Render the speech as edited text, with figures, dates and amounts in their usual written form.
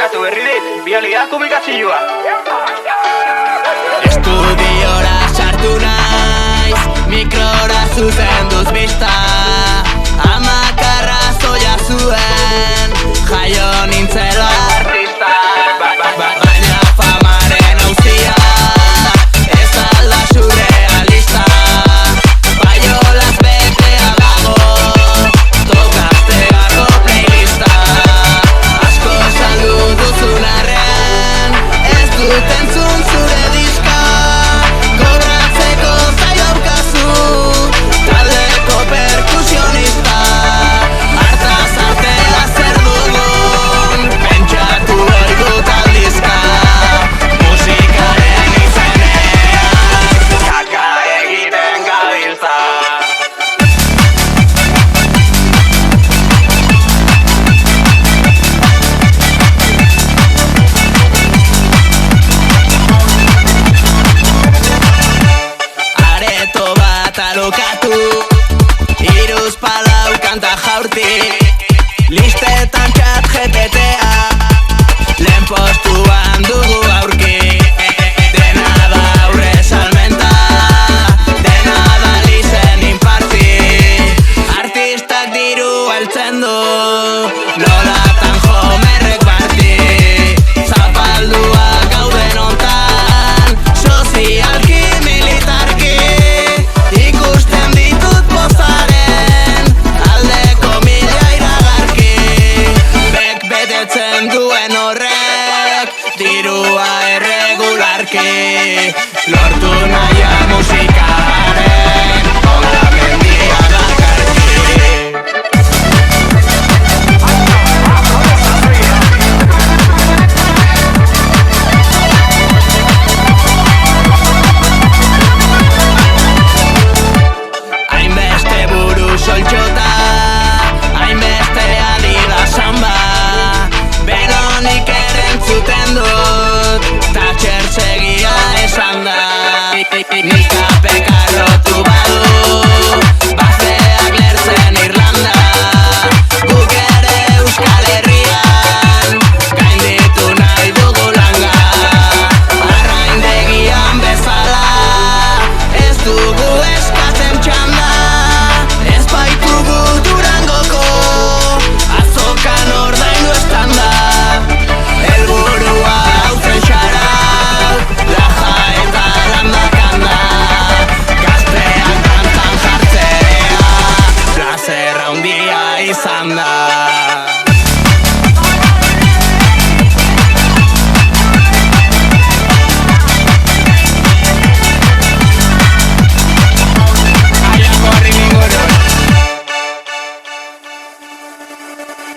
Barkatu berri dit, bialia kubikazioa. Estudiora sartu naiz, mikrora zuzenduz bista. Amakarra zoia zuen, jaio nintzela artista. Baina famaren auzia, ez alda surrealista. Baiolaz betea dago, tokasteako playlista. Asko saldu duzun arrean, ez dut entzun zure diska. Kobratzeko zaiaukazu, taldeko perkusionista. Hartaz artea zer dugun, pentsatu hori dut aldizka. Musikaren izenean, kaka egiten gabiltza. Areto bat alokatu, iruz palau kanta jaurti. Listetan txat GPT-a, lehen postuan dugu aurki. Dena da aurre salmenta, dena da lizen inparti. Artistak diru heltzen du, nolatan jomerrek barti. Zapaldua gauden ontan, sozialki militarki. Ikusten ditut pozaren, aldeko mila iragarki. Bek betetzen duen horrek